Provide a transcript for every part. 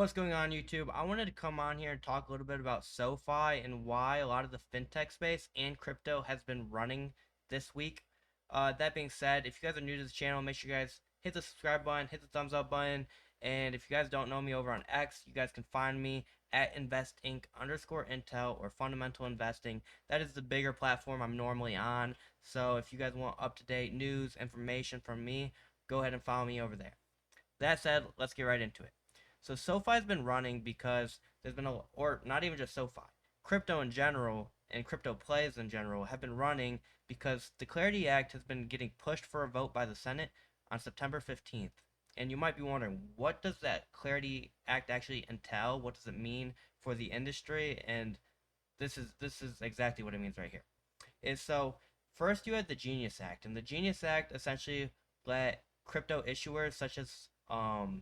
What's going on, YouTube? I wanted to come on here and talk a little bit about SoFi and why a lot of the fintech space and crypto has been running this week. That being said, if you guys are new to the channel, make sure you guys hit the subscribe button, hit the thumbs up button, and if you guys don't know me over on X, you guys can find me at investinc_intel or fundamental investing. That is the bigger platform I'm normally on. So if you guys want up-to-date news, information from me, go ahead and follow me over there. That said, let's get right into it. So SoFi's been running because there's been or not even just SoFi, crypto in general and crypto plays in general have been running because the Clarity Act has been getting pushed for a vote by the Senate on September 15th. And you might be wondering, what does that Clarity Act actually entail? What does it mean for the industry? And this is exactly what it means right here. Is so first you had the Genius Act, and the Genius Act essentially let crypto issuers such as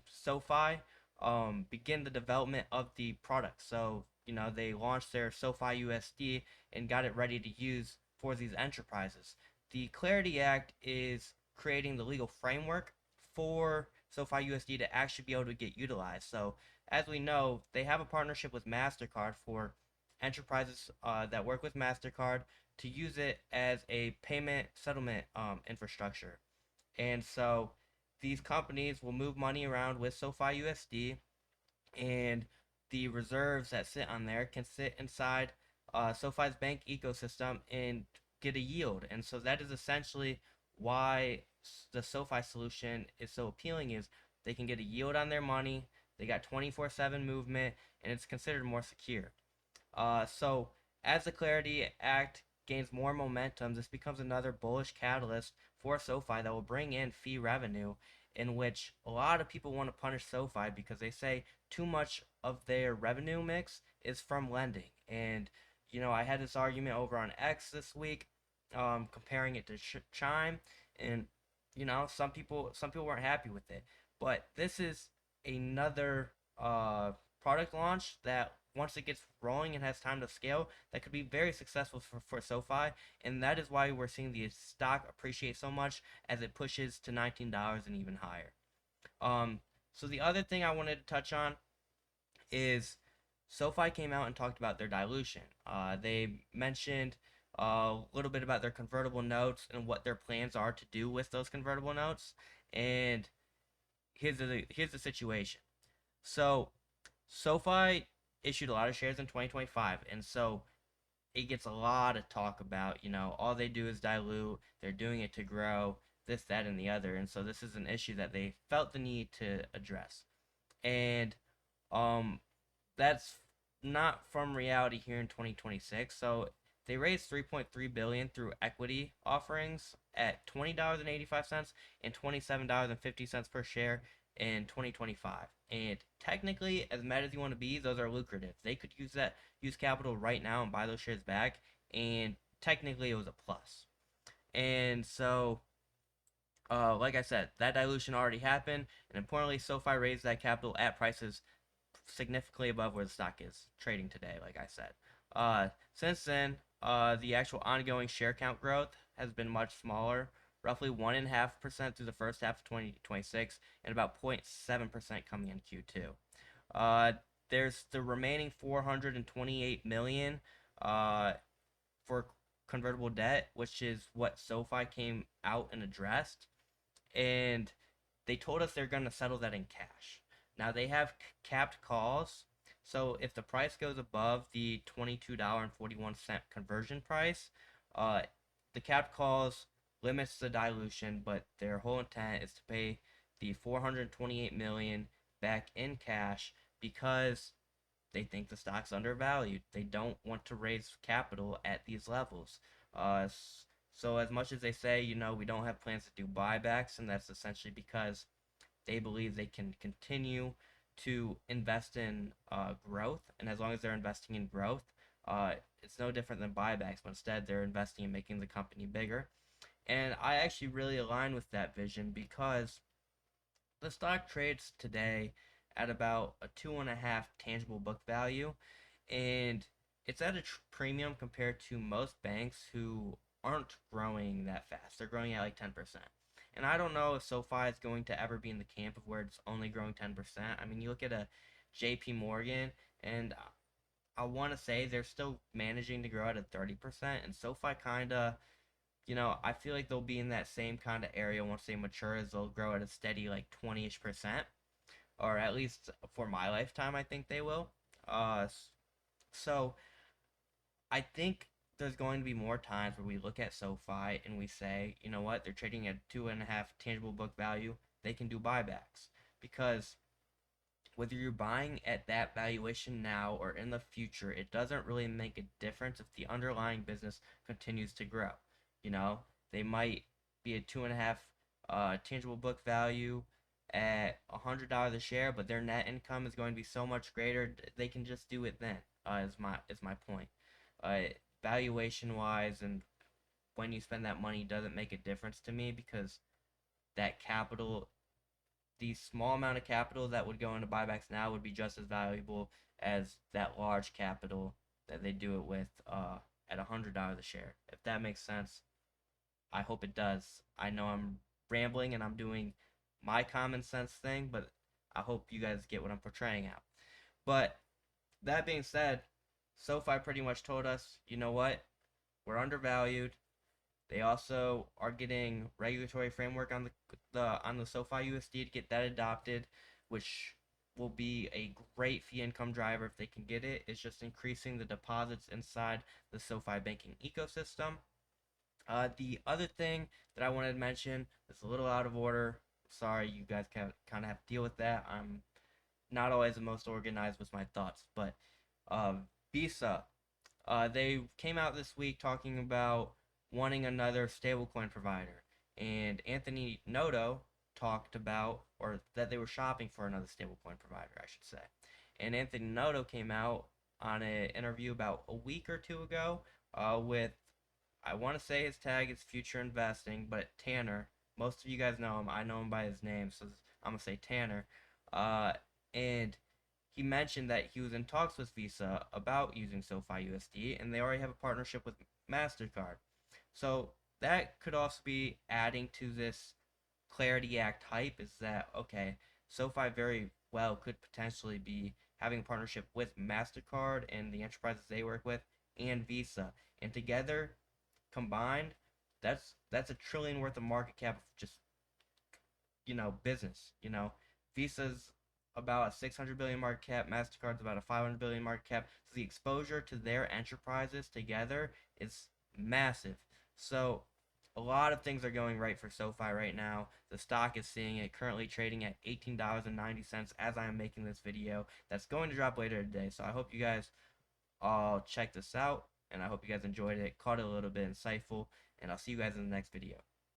SoFi begin the development of the product. So they launched their SoFi USD and got it ready to use for these enterprises. The Clarity Act is creating the legal framework for SoFi USD to actually be able to get utilized. So as we know, they have a partnership with MasterCard for enterprises that work with MasterCard to use it as a payment settlement infrastructure. And so these companies will move money around with SoFi USD, and the reserves that sit on there can sit inside SoFi's bank ecosystem and get a yield. And so that is essentially why the SoFi solution is so appealing, is they can get a yield on their money, they got 24/7 movement, and it's considered more secure. So as the Clarity Act gains more momentum, this becomes another bullish catalyst for SoFi that will bring in fee revenue, in which a lot of people want to punish SoFi because they say too much of their revenue mix is from lending. And I had this argument over on X this week, comparing it to Chime, and some people weren't happy with it. But this is another product launch that once it gets rolling and has time to scale, that could be very successful for SoFi, and that is why we're seeing the stock appreciate so much as it pushes to $19 and even higher. Um, so the other thing I wanted to touch on is SoFi came out and talked about their dilution. They mentioned a little bit about their convertible notes and what their plans are to do with those convertible notes. And here's the situation. So SoFi issued a lot of shares in 2025, and so it gets a lot of talk about, all they do is dilute, they're doing it to grow, this, that, and the other. And so this is an issue that they felt the need to address. And um, that's not from reality here in 2026. So they raised 3.3 billion through equity offerings at $20.85 and $27.50 per share in 2025. And technically, as mad as you want to be, those are lucrative. They could use capital right now and buy those shares back, and technically it was a plus. And so like I said, that dilution already happened, and importantly, SoFi raised that capital at prices significantly above where the stock is trading today, like I said. Since then, the actual ongoing share count growth has been much smaller, roughly 1.5% through the first half of 2026, and about 0.7% coming in Q2. Uh, there's the remaining 428 million for convertible debt, which is what SoFi came out and addressed, and they told us they're going to settle that in cash. Now they have capped calls, so if the price goes above the $22.41 conversion price, uh, the capped calls limits the dilution, but their whole intent is to pay the 428 million back in cash because they think the stock's undervalued. They don't want to raise capital at these levels. Uh, so as much as they say, we don't have plans to do buybacks, and that's essentially because they believe they can continue to invest in growth, and as long as they're investing in growth, it's no different than buybacks, but instead they're investing in making the company bigger. And I actually really align with that vision because the stock trades today at about a 2.5 tangible book value, and it's at a premium compared to most banks who aren't growing that fast. They're growing at like 10%. And I don't know if SoFi is going to ever be in the camp of where it's only growing 10%. I mean, you look at a JP Morgan, and I want to say they're still managing to grow at a 30%, and SoFi kind of, I feel like they'll be in that same kind of area once they mature, as they'll grow at a steady like 20-ish%, or at least for my lifetime, I think they will. So I think there's going to be more times where we look at SoFi and we say, you know what, they're trading at 2.5 tangible book value. They can do buybacks, because whether you're buying at that valuation now or in the future, it doesn't really make a difference if the underlying business continues to grow. You know, they might be a 2.5 tangible book value at $100 a share, but their net income is going to be so much greater. They can just do it then. Is my point. Uh, Valuation wise, and when you spend that money doesn't make a difference to me, because that capital, the small amount of capital that would go into buybacks now, would be just as valuable as that large capital that they do it with at $100 a share. If that makes sense, I hope it does. I know I'm rambling and I'm doing my common sense thing, but I hope you guys get what I'm portraying out. But that being said, SoFi pretty much told us, you know what, we're undervalued. They also are getting regulatory framework on the SoFi USD to get that adopted, which will be a great fee income driver if they can get it. It's just increasing the deposits inside the SoFi banking ecosystem. The other thing that I wanted to mention is a little out of order. Sorry, you guys kind of have to deal with that. I'm not always the most organized with my thoughts, but Visa, they came out this week talking about wanting another stablecoin provider, and Anthony Noto talked about, or that they were shopping for another stablecoin provider, I should say. And Anthony Noto came out on an interview about a week or two ago with, I want to say his tag is Future Investing, but Tanner. Most of you guys know him. I know him by his name, so I'm gonna say Tanner. And he mentioned that he was in talks with Visa about using SoFi USD, and they already have a partnership with MasterCard. So that could also be adding to this Clarity Act hype, is that, okay, SoFi very well could potentially be having a partnership with MasterCard and the enterprises they work with, and Visa. And together, combined, that's $1 trillion worth of market cap of just, business. Visa's about a 600 billion market cap, MasterCard's about a 500 billion market cap. So the exposure to their enterprises together is massive. So a lot of things are going right for SoFi right now. The stock is seeing it currently trading at $18.90 as I am making this video. That's going to drop later today. So I hope you guys all check this out, and I hope you guys enjoyed it, caught it a little bit insightful, and I'll see you guys in the next video.